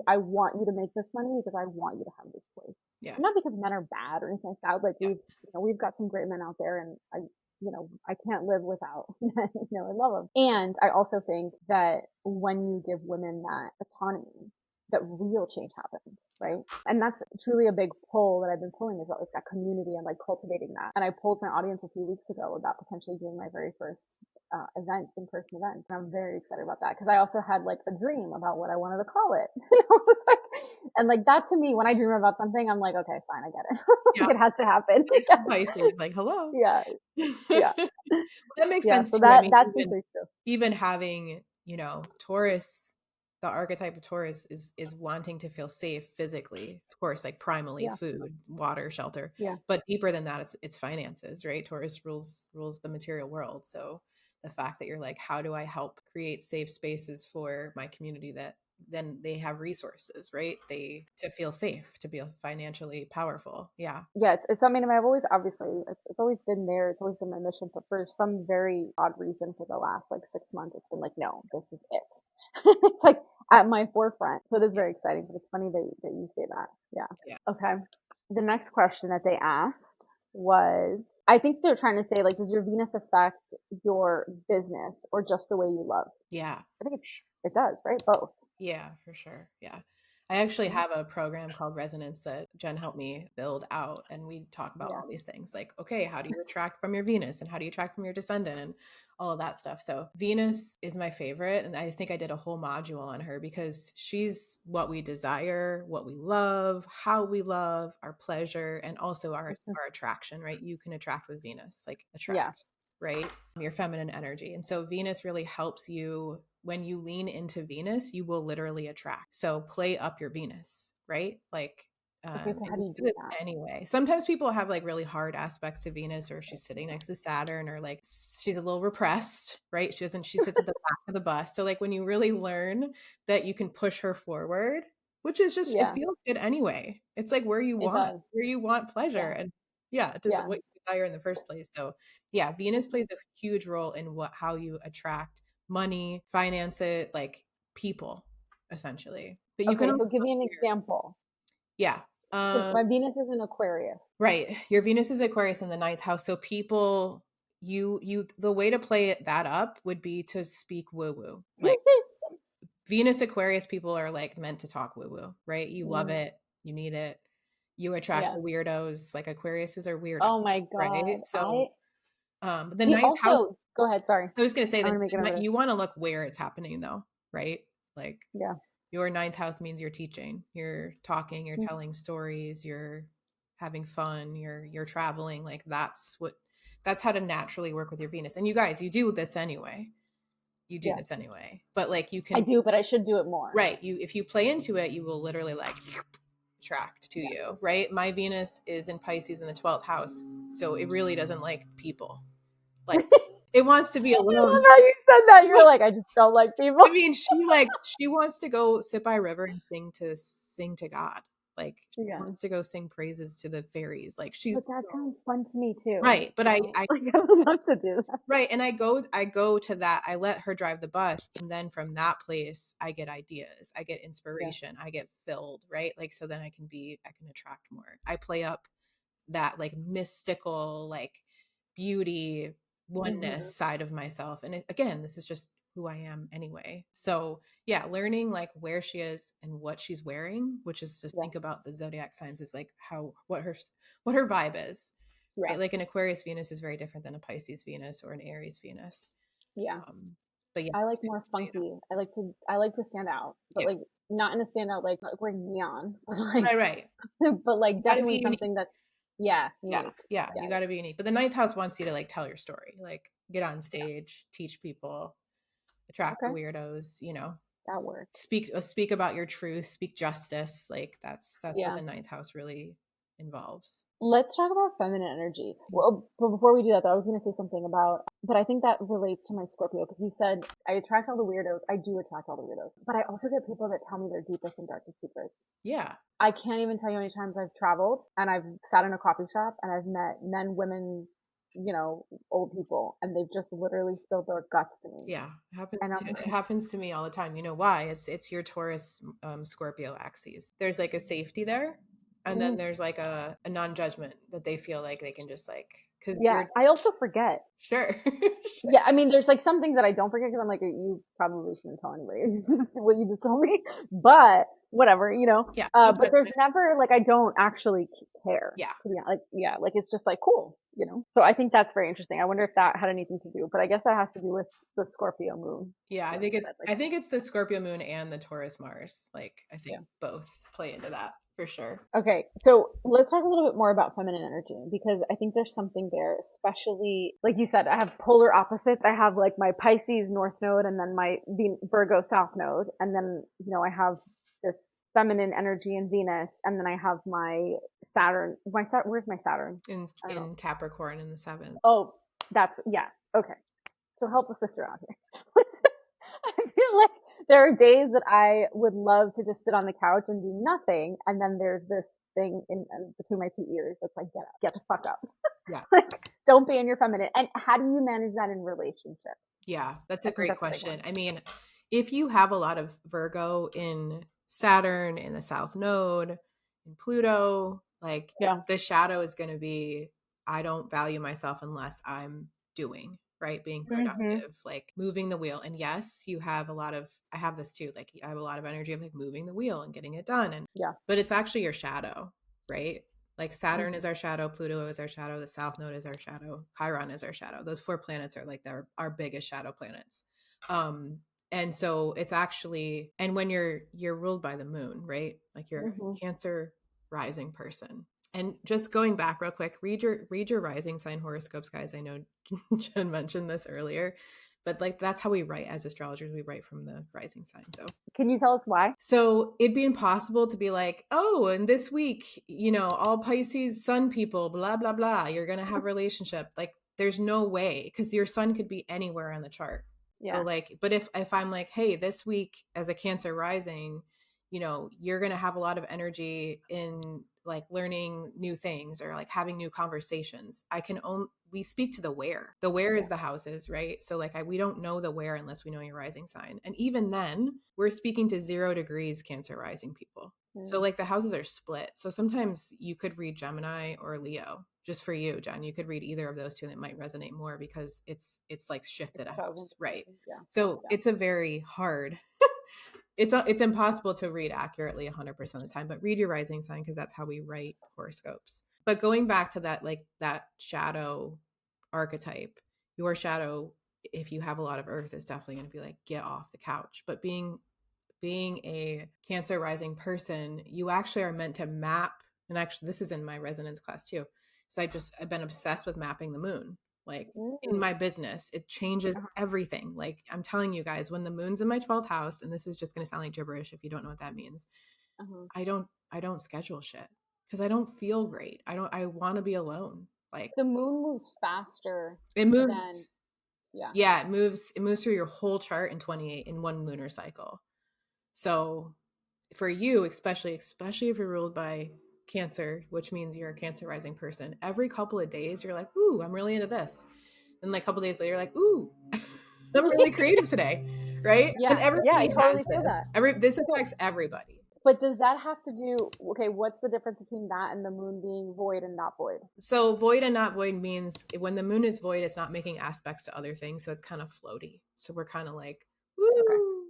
I want you to make this money because I want you to have this choice. Yeah. Not because men are bad or anything like that. Like Yeah. we've got some great men out there and I can't live without men. I love them. And I also think that when you give women that autonomy, that real change happens, right? And that's truly a big pull that I've been pulling is about like that community and like cultivating that. And I polled my audience a few weeks ago about potentially doing my very first in-person event. And I'm very excited about that because I also had like a dream about what I wanted to call it. I was like, and like that to me, when I dream about something, I'm like, okay, fine, I get it. Yeah. Like it has to happen. Taste of Pisces, like hello. Yeah, yeah, That makes yeah. sense So too. I mean, that seems very true. even having, Taurus, the archetype of Taurus is wanting to feel safe physically. Of course, like primally Yeah, food, water, shelter. yeah. But deeper than that, it's finances, right? Taurus rules the material world. So the fact that you're like, how do I help create safe spaces for my community that then they have resources, right? They to feel safe, to be financially powerful. Yeah. Yeah, it's I mean, I've always obviously it's always been there. It's always been my mission, but for some very odd reason, for the last like 6 months, it's been like, no, this is it. It's like at my forefront. So it is Yeah. very exciting. But it's funny that you say that. Yeah. Yeah. Okay. The next question that they asked was, I think they're trying to say like, does your Venus affect your business or just the way you love? Yeah. I think it does, right? Both. Yeah, for sure. Yeah. I actually Right? have a program called Resonance that Jen helped me build out. And we talk about Yeah. all these things like, okay, how do you attract from your Venus and how do you attract from your descendant and all of that stuff. So Venus is my favorite. And I think I did a whole module on her because she's what we desire, what we love, how we love, our pleasure, and also our attraction, right? You can attract with Venus, like Yeah. attract, right? Your feminine energy. And so Venus really helps you when you lean into Venus, you will literally attract. So play up your Venus, right? Like, Okay. So and how do we you do do this that? anyway. Sometimes people have like really hard aspects to Venus, or she's sitting next to Saturn, or like she's a little repressed, right? She sits at the back of the bus. So like when you really learn that you can push her forward, which is just, it Yeah, feels good anyway. It's like it does. where you want pleasure. Yeah. And yeah, it does Yeah. what you desire in the first place. So yeah, Venus plays a huge role in how you attract money, finance it, like people, essentially. But you can Okay. also So give look me an here. example. Yeah. So my Venus is in Aquarius. Right. Your Venus is Aquarius in the ninth house. So people, the way to play that up would be to speak woo woo. Like Venus Aquarius people are like meant to talk woo woo, right? You love Mm, it. You need it. You attract yeah. the weirdos. Like Aquariuses are weirdos, Oh my right? God. So, the See, ninth house, also, go ahead. Sorry. I was going to say I'm that going to make another you this. want to look where it's happening though, right? Like Yeah. your ninth house means you're teaching, you're talking, you're Mm, telling stories, you're having fun, you're traveling. Like that's how to naturally work with your Venus. And you guys, you do this anyway. You do yeah. this anyway. But like you I can, do, but I should do it more. right, you if you play into it, you will literally like attract to Yeah. you, right? My Venus is in Pisces in the 12th house, so it really doesn't like people. Like it wants to be I love alone. how you said that. You're like, I just don't like people. I mean, she wants to go sit by a river and sing to God. Like she Yeah. wants to go sing praises to the fairies. Like But she's that sounds fun to me too. right. But You I know? I Like, I would love to do that. right, and I go to that. I let her drive the bus, and then from that place I get ideas. I get Yeah. inspiration. I get filled, right? Like so then I can attract more. I play up that like mystical like beauty Hmm. oneness side of myself, and again, this is just who I am anyway. So yeah, learning like where she is and what she's wearing, which is to Yeah. think about the zodiac signs, is like how what her vibe is, Yeah. right? Like an Aquarius Venus is very different than a Pisces Venus or an Aries Venus. Yeah. But yeah, I like more funky. I like to stand out, but yeah, like not in a standout like wearing neon, but like right, right. but like You got to be definitely unique. something that's yeah, Yeah, unique. yeah, Yeah, you got to be unique. But the ninth house wants you to like tell your story, like get on stage, teach people, attract the okay, weirdos, that works. speak about your truth, speak justice. Like that's what Yeah. the ninth house really involves. Let's talk about feminine energy. Well, but before we do that, though, I was going to say something about, but I think that relates to my Scorpio because you said I attract all the weirdos. I do attract all the weirdos, but I also get people that tell me their deepest and darkest secrets. Yeah, I can't even tell you how many times I've traveled and I've sat in a coffee shop and I've met men, women, old people, and they've just literally spilled their guts to me. yeah, And I'm it like, happens to me all the time. You know why? It's your Taurus Scorpio axes. There's like a safety there, and then mm, there's like a non-judgment that they feel like they can just like, because yeah, you're I also forget. sure. Yeah, I mean, there's like some things that I don't forget because I'm like, you probably shouldn't tell anybody. It's just what you just told me, but whatever, you know. Yeah, no But there's judgment. never like I don't actually care Yeah, to be honest. Like, yeah, like it's just like cool, you know. So I think that's very interesting. I wonder if that had anything to do, but I guess that has to do with the Scorpio moon. yeah. Like I said, like I think it's the Scorpio moon and the Taurus Mars. Like I yeah. think both play into that for sure. Okay, so let's talk a little bit more about feminine energy because I think there's something there, especially like you said, I have polar opposites. I have like my Pisces North Node and then my Virgo South Node, and then I have this feminine energy in Venus, and then I have my Saturn. Where's my Saturn? I don't know. In Capricorn in the seventh. Oh, that's yeah. Okay, so help a sister out here. I feel like there are days that I would love to just sit on the couch and do nothing, and then there's this thing in between my two ears that's like, get up, get the fuck up, Yeah. like don't be in your feminine. And how do you manage that in relationships? Yeah, that's I a think great that's a big one. question. I mean, if you have a lot of Virgo in Saturn, in the South Node, in Pluto, like Yeah. the shadow is going to be, I don't value myself unless I'm doing, right? Being Mm-hmm. productive, like moving the wheel. And yes, you have a lot of, I have this too, like I have a lot of energy of like moving the wheel and getting it done. Yeah. But it's actually your shadow, right? Like Saturn Mm-hmm. is our shadow, Pluto is our shadow, the South Node is our shadow, Chiron is our shadow. Those four planets are like our biggest shadow planets. And so it's actually, and when you're ruled by the moon, right? Like you're Mm-hmm. a Cancer rising person. And just going back real quick, read your rising sign horoscopes, guys. I know Jen mentioned this earlier, but like that's how we write as astrologers. We write from the rising sign. Can you tell us why? So it'd be impossible to be like, oh, and this week, all Pisces sun people, blah, blah, blah, you're going to have relationship. Like there's no way because your sun could be anywhere on the chart. So Yeah. like, but if I'm like, hey, this week as a Cancer rising, you're going to have a lot of energy in like learning new things or like having new conversations. We speak to the where Yeah. is the houses, right? So like we don't know the where unless we know your rising sign. And even then we're speaking to 0 degrees Cancer rising people. So like the houses are split. So sometimes you could read Gemini or Leo. Just for you, Jen, you could read either of those two and it might resonate more because it's like shifted It's a falls house, into right? places. Yeah. So Yeah. it's a very hard it's impossible to read accurately 100% of the time, but read your rising sign because that's how we write horoscopes. But going back to that, like that shadow archetype, your shadow, if you have a lot of earth, is definitely going to be like, get off the couch. But being a Cancer rising person, you actually are meant to map. And actually, this is in my resonance class too. So I've been obsessed with mapping the moon. Like in Mm. my business, it changes Uh-huh. everything. Like I'm telling you guys, when the moon's in my 12th house, and this is just going to sound like gibberish if you don't know what that means, Uh-huh. I don't schedule shit because I don't feel great. I want to be alone. Like The moon moves faster it than, moves. yeah. Yeah, it moves through your whole chart in 28 in one lunar cycle. So for you, especially if you're ruled by Cancer, which means you're a Cancer rising person, every couple of days you're like, ooh, I'm really into this. And like a couple of days later, you're like, ooh, I'm really creative today. Right. And Yeah. Yeah, I everybody totally has feel that. this So, affects everybody. but does that have to do, okay, what's the difference between that and the moon being void and not void? So void and not void means when the moon is void, it's not making aspects to other things. So it's kind of floaty. So we're kind of like, Okay. woo.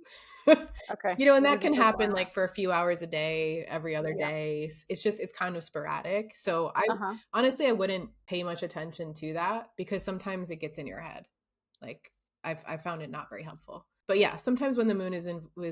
Okay. And We're that can just like going happen around. like for a few hours a day, every other Yeah. day. It's kind of sporadic. So Uh-huh. honestly, I wouldn't pay much attention to that because sometimes it gets in your head. Like I found it not very helpful. But yeah, sometimes when the moon is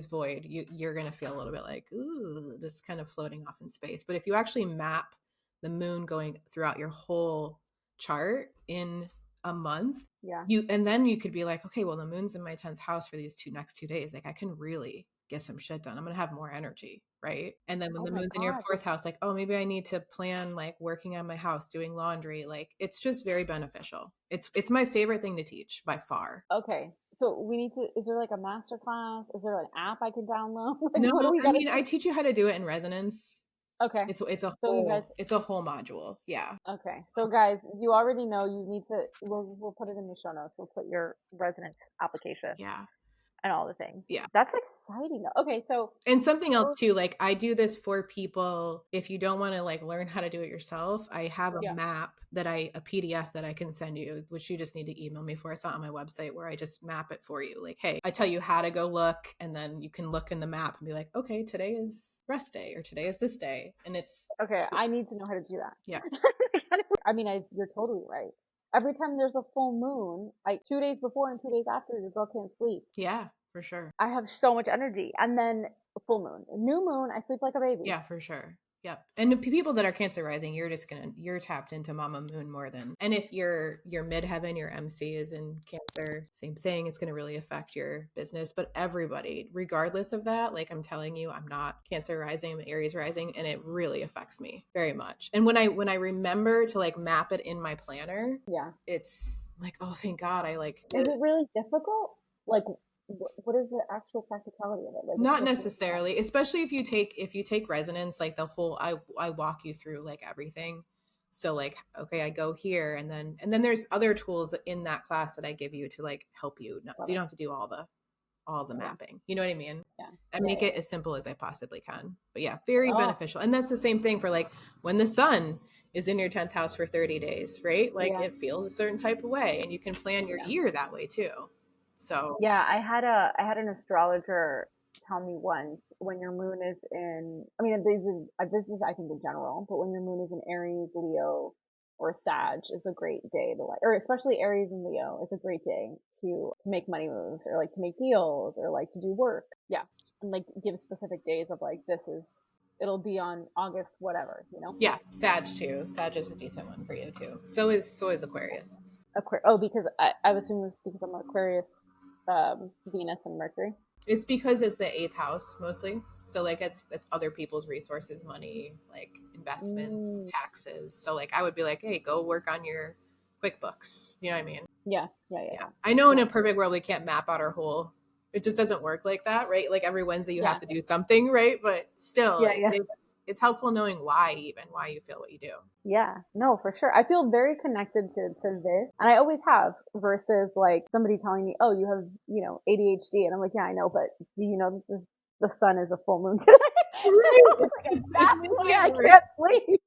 void, you're gonna feel a little bit like, ooh, just kind of floating off in space. But if you actually map the moon going throughout your whole chart in a month, Yeah. and then you could be like, okay, well, the moon's in my 10th house for these next 2 days. Like I can really get some shit done. I'm gonna have more energy, right? And then when Oh the my moon's in your God. fourth house, like, oh, maybe I need to plan like working on my house, doing laundry. Like it's just very beneficial. It's my favorite thing to teach by far. Okay. So we need to, is there like a master class? Is there an app I can download? Like, No, what do we I gotta mean, do? I teach you how to do it in resonance. Okay. It's a So you guys, whole module. Yeah. okay. So guys, you already know you need to, we'll put it in the show notes. We'll put your resonance application Yeah. and all the things. Yeah. That's exciting though. Okay. So, And something else too, like I do this for people. If you don't want to like learn how to do it yourself, I have a yeah. map a PDF that I can send you, which you just need to email me for. It's not on my website where I just map it for you. Like, hey, I tell you how to go look, and then you can look in the map and be like, okay, today is rest day or today is this day. And it's, Okay. I need to know how to do yeah, that. I mean, you're totally right. Every time there's a full moon, like 2 days before and 2 days after, your girl can't sleep. yeah, for sure. I have so much energy. And then full moon, new moon, I sleep like a baby. Yeah, for sure. Yep. And the people that are Cancer rising, you're tapped into Mama Moon more than. And if your midheaven, your MC is in Cancer, same thing. It's going to really affect your business. But everybody, regardless of that, like I'm telling you, I'm not Cancer rising, I'm Aries rising, and it really affects me very much. And when I remember to like map it in my planner, Yeah. it's like, oh, thank God, I like Is it really difficult? Like, what is the actual practicality of it? Like, it's not just really fun. necessarily, especially if you take resonance, like the whole I walk you through like everything. So like, okay, I go here, and then there's other tools in that class that I give you to like help you, so Love you it. don't have to do all the Yeah. mapping, you know what I mean? Yeah. I Yeah. make Yeah. it as simple as I possibly can. But yeah, very Oh, beneficial. And that's the same thing for like when the sun is in your 10th house for 30 days, right? Like yeah. it feels a certain type of way, and you can plan your Yeah. year that way too. So Yeah. I had an astrologer tell me once when your moon is in, I mean, this is, I think in general, but when your moon is in Aries, Leo, or Sag is a great day to like, or especially Aries and Leo is a great day to make money moves or like to make deals or like to do work. Yeah. And like give specific days of like, it'll be on August, whatever, you know? yeah, Sag too. Sag is a decent one for you too. So is Aquarius. Oh, because I was assuming it was because I'm Aquarius, Venus and Mercury. It's because it's the eighth house mostly. So like it's other people's resources, money, like investments, Mm, taxes. So like I would be like, hey, go work on your QuickBooks. You know what I mean? yeah, yeah, yeah, Yeah. yeah. I know in a No, perfect world we can't map out our whole. It just doesn't work like that, right? Like every Wednesday you have yeah, to do something, right? But still, yeah, yeah, it's helpful knowing why you feel what you do. yeah. No, for sure. I feel very connected to this, and I always have. Versus like somebody telling me, "Oh, you have ADHD," and I'm like, "Yeah, I know, but do you know that the sun is a full moon today?" Right. I was like, and It's that's making why it I worse. can't sleep.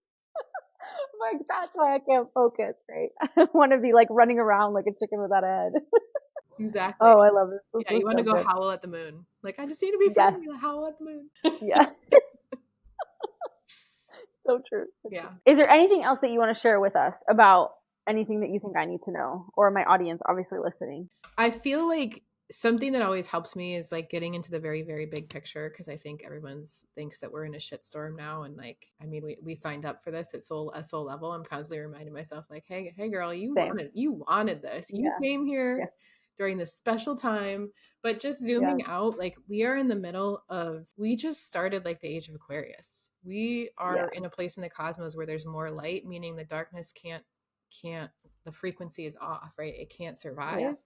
Like, that's why I can't focus, right? I want to be like running around like a chicken without a head. Exactly. Oh, I love this. This Yeah, you was want to so go good. howl at the moon. Like, I just need to be free Yes. to howl at the moon. Yeah. So true. So true. Yeah. Is there anything else that you want to share with us about anything that you think I need to know, or my audience obviously listening? I feel like something that always helps me is like getting into the very, very big picture, because I think everyone's thinks that we're in a shitstorm now. And like, I mean, we signed up for this at soul level. I'm constantly reminding myself, like, hey girl, Same. you wanted this. You Yeah. came Yeah. here during this special time. But just Yeah. zooming out, like we are in the middle of, we just started like the age of Aquarius. We are Yeah. in a place in the cosmos where there's more light, meaning the darkness can't the frequency is off, right? It can't Yeah. survive.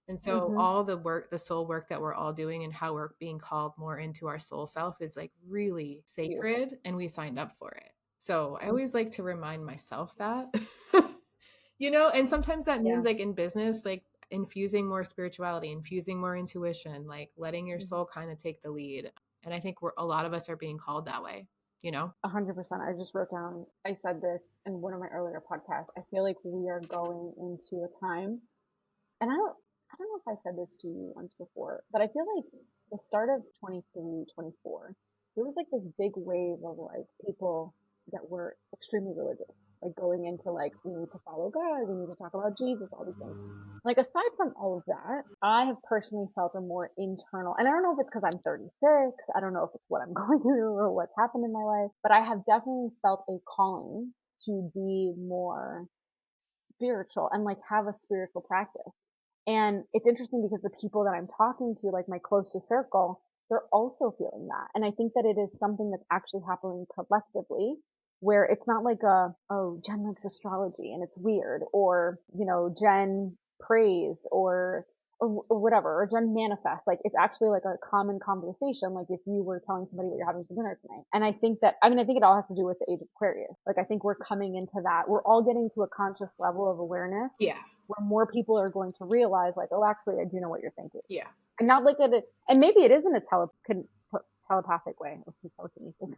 And so Mhm. all the work, the soul work that we're all doing and how we're being called more into our soul self is like really Beautiful. sacred, and we signed up for it. So I Mhm. always like to remind myself that, and sometimes that Yeah. means like in business, like infusing more spirituality, infusing more intuition, like letting your Mhm. soul kind of take the lead. And I think a lot of us are being called that way, you know? 100%. I just wrote down, I said this in one of my earlier podcasts. I feel like we are going into a time, and I don't know if I said this to you once before, but I feel like the start of 23, 24, there was like this big wave of like people that were extremely religious, like going into like, we need to follow God, we need to talk about Jesus, all these things. Like, aside from all of that, I have personally felt a more internal, and I don't know if it's because I'm 36, I don't know if it's what I'm going through or what's happened in my life, but I have definitely felt a calling to be more spiritual and like have a spiritual practice. And it's interesting because the people that I'm talking to, like my closest circle, they're also feeling that. And I think that it is something that's actually happening collectively, where it's not like oh, Jen likes astrology and it's weird, or, Jen prays, or whatever, or Jen manifests. Like, it's actually like a common conversation. Like, if you were telling somebody what you're having for dinner tonight. And I think that, I think it all has to do with the age of Aquarius. Like, I think we're coming into that. We're all getting to a conscious level of awareness Yeah. where more people are going to realize, like, oh, actually, I do know what you're thinking. Yeah. And not like it, and maybe it isn't a telepathic way. Let's be telekinesis.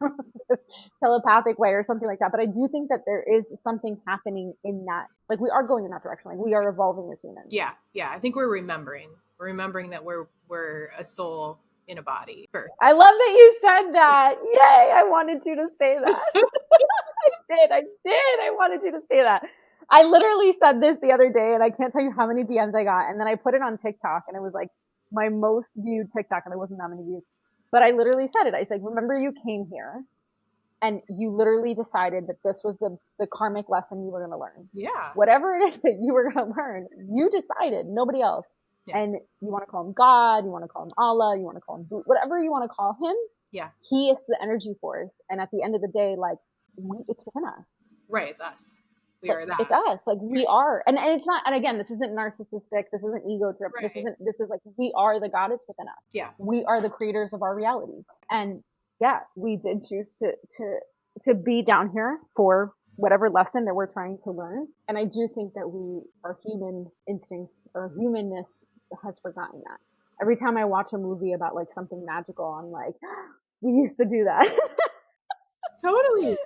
Telepathic way or something like that. But I do think that there is something happening in that. Like, we are going in that direction. Like, we are evolving as humans. Yeah. Yeah. I think we're remembering that we're a soul in a body first. I love that you said that. Yay! I wanted you to say that. I did. I wanted you to say that. I literally said this the other day, and I can't tell you how many DMs I got. And then I put it on TikTok, and it was like my most viewed TikTok, and it wasn't that many views. But I literally said it. I said, remember, you came here and you literally decided that this was the karmic lesson you were going to learn. Yeah. Whatever it is that you were going to learn, you decided, nobody else. Yeah. And you want to call him God, you want to call him Allah, you want to call him Buddha, whatever you want to call him. Yeah. He is the energy force. And at the end of the day, like, it's within us. Right. It's us. We are that. It's us. Like, we are. And it's not, and again, this isn't narcissistic. This isn't ego trip. Right. This is like, we are the God. It's within us. Yeah. We are the creators of our reality. And yeah, we did choose to be down here for whatever lesson that we're trying to learn. And I do think that our human instincts or humanness has forgotten that. Every time I watch a movie about like something magical, I'm like, we used to do that. Totally.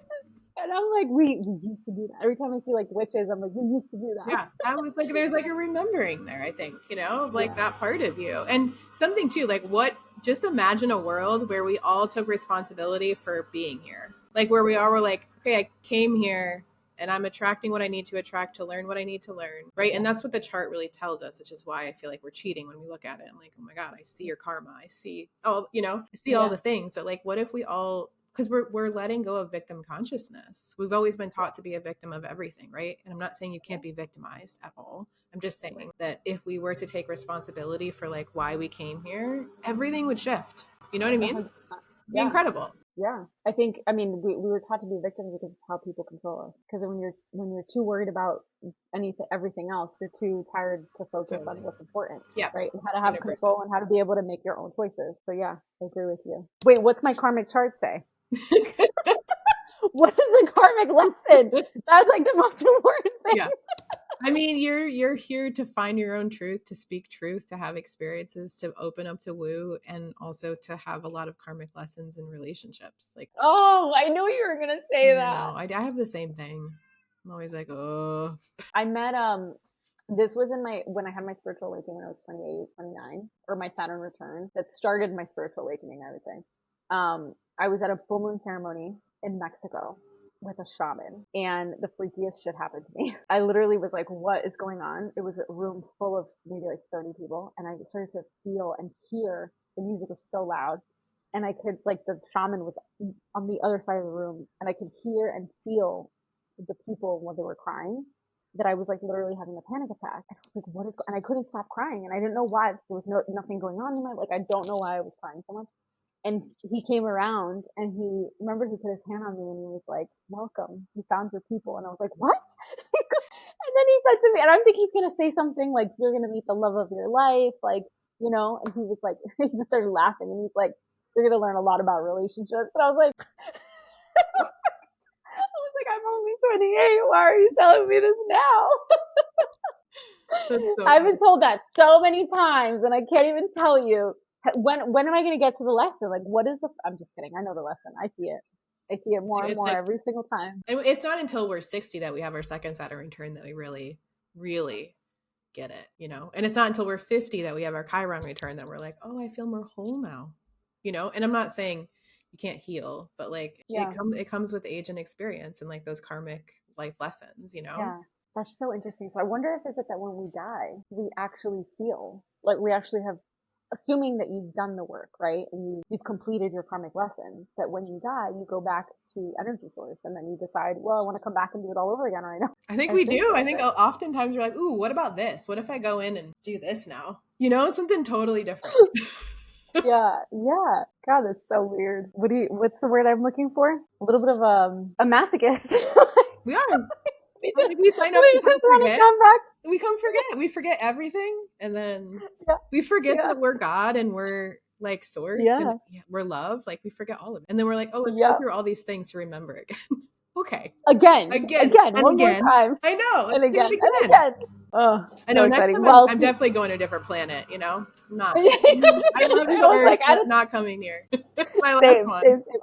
And I'm like, we used to do that. Every time I see like witches, I'm like, we used to do that. Yeah. That was like, there's like a remembering there, I think, like that part of you. And something too, like just imagine a world where we all took responsibility for being here. Like where we all were like, okay, I came here and I'm attracting what I need to attract to learn what I need to learn. Right. And that's what the chart really tells us, which is why I feel like we're cheating when we look at it. I'm like, oh my God, I see your karma. I see all the things. So like, what if we all, because we're letting go of victim consciousness. We've always been taught to be a victim of everything, right? And I'm not saying you can't be victimized at all. I'm just saying that if we were to take responsibility for like why we came here, everything would shift. You know what I mean? It'd be incredible. Yeah. We were taught to be victims because it's how people control us. Because when you're too worried about everything else, you're too tired to focus on what's important. Yeah. Right. And how to have 100%. control and how to be able to make your own choices. So yeah, I agree with you. Wait, what's my karmic chart say? What is the karmic lesson? That's like the most important thing. Yeah. I mean, you're here to find your own truth, to speak truth, to have experiences, to open up to woo, and also to have a lot of karmic lessons in relationships. Like, Oh, I knew you were gonna say you that. know, I have the same thing. I'm always like, oh, I met this was in my when I had my spiritual awakening when I was 28, 29, or my Saturn return that started my spiritual awakening, I would say. I was at a full moon ceremony in Mexico with a shaman and the freakiest shit happened to me. I literally was like, what is going on? It was a room full of maybe like 30 people and I started to feel and hear the music was so loud and I could like the shaman was on the other side of the room and I could hear and feel the people when they were crying that I was like literally having a panic attack. And I was like, what is and I couldn't stop crying and I didn't know why. There was nothing going on in my like I don't know why I was crying so much. And he came around and he remember he put his hand on me and he was like, welcome, you found your people. And I was like, what? And then he said to me, and I'm thinking he's gonna say something like, you're gonna meet the love of your life, like, you know, and he was like, he just started laughing and he's like, you're gonna learn a lot about relationships. And I was like, I'm only 28. Why are you telling me this now? that's so I've funny. been told that so many times, and I can't even tell you when am I going to get to the lesson? Like, what is the? I'm just kidding. I know the lesson. I see it. I see it more and It's more like, every single time. and it's not until we're 60 that we have our second Saturn return that we really, really get it, you know? And it's not until we're 50 that we have our Chiron return that we're like, oh, I feel more whole now, you know? And I'm not saying you can't heal, but like Yeah, it comes with age and experience and like those karmic life lessons, you know? yeah. That's so interesting. So I wonder if is it that when we die, we actually feel like we actually have assuming that you've done the work, right? And you've completed your karmic lesson, that when you die, you go back to energy source and then you decide, well, I want to come back and do it all over again right now. I think I we think do. I that's think it. oftentimes we're like, ooh, what about this? What if I go in and do this now? You know, something totally different. Yeah, yeah. God, that's so weird. What's the word I'm looking for? A little bit of a masochist. We are. we just Like we sign up we to come just want to forget. come back. We come forget. We forget everything. And then Yeah, we forget yeah, that we're God and we're like source and yeah, we're love. Like we forget all of it. And then we're like, oh, let's go yeah. through all these things to remember again. Okay. Again Again, and one more again. time, I know. Let's and do again, it and again. again. Oh, I so know. Next exciting. time Well, I'm see, definitely going to a different planet, you know? I'm not. I was I gonna love say, you, I was Earth, like, I but don't, not coming here. My last same, one. same, same.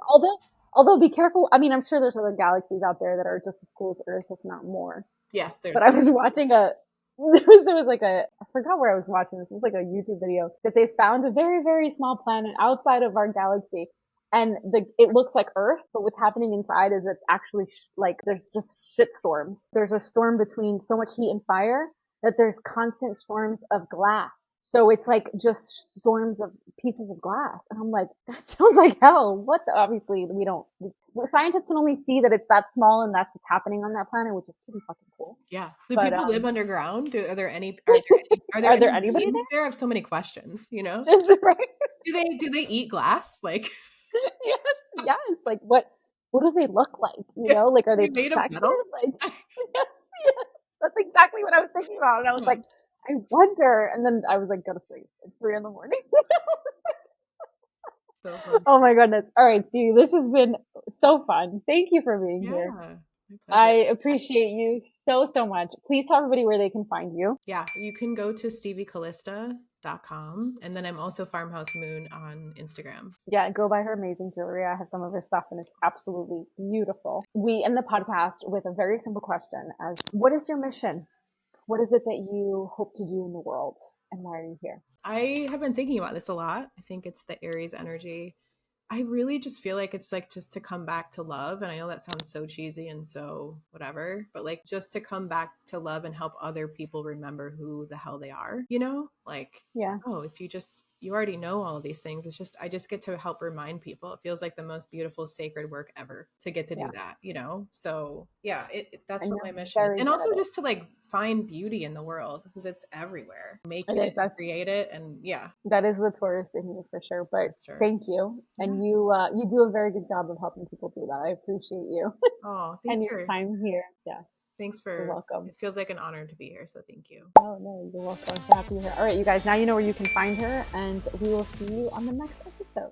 Although, be careful. I mean, I'm sure there's other galaxies out there that are just as cool as Earth, if not more. Yes, there's. But I was watching there was like I forgot where I was watching this. It was like a YouTube video that they found a very, very small planet outside of our galaxy. And it looks like Earth, but what's happening inside is it's actually like there's just shit storms. There's a storm between so much heat and fire that there's constant storms of glass. So it's like just storms of pieces of glass. And I'm like, that sounds like hell. What the, obviously we don't, scientists can only see that it's that small and that's what's happening on that planet, which is pretty fucking cool. Yeah. Do But, people live underground? Are there are there any anybody beings there? I have so many questions, you know? there? Right? Do they eat glass? Like Yes, yes. Like what do they look like? You yeah, know, like are are they they made of protected? metal? Like, yes, yes. That's exactly what I was thinking about. And I was like, I wonder. And then I was like, go to sleep. It's 3 a.m. So fun. Oh my goodness. All right, dude, this has been so fun. Thank you for being Yeah. here. My pleasure. I appreciate you so, so much. Please tell everybody where they can find you. Yeah. You can go to steviecalista.com and then I'm also Farmhouse Moon on Instagram. Yeah, go buy her amazing jewelry. I have some of her stuff and it's absolutely beautiful. We end the podcast with a very simple question as what is your mission? What is it that you hope to do in the world and why are you here? I have been thinking about this a lot. I think it's the Aries energy. I really just feel like it's like just to come back to love. And I know that sounds so cheesy and so whatever, but like just to come back to love and help other people remember who the hell they are, you know? Like, Yeah, oh, if you already know all of these things. It's just, I just get to help remind people. It feels like the most beautiful, sacred work ever to get to do yeah. that, you know? So yeah, that's And what you're my mission is. very And good also at it. just to like find beauty in the world because it's everywhere. Make It is. it and create it. And yeah, That is the Taurus in you for sure. But for sure. thank you. Yeah. And you do a very good job of helping people do that. I appreciate you Oh, and your time here. Yeah, thanks you're for, welcome. it feels like an honor to be here. So thank you. Oh no, you're welcome. So happy you're here. All right, you guys, now you know where you can find her and we will see you on the next episode.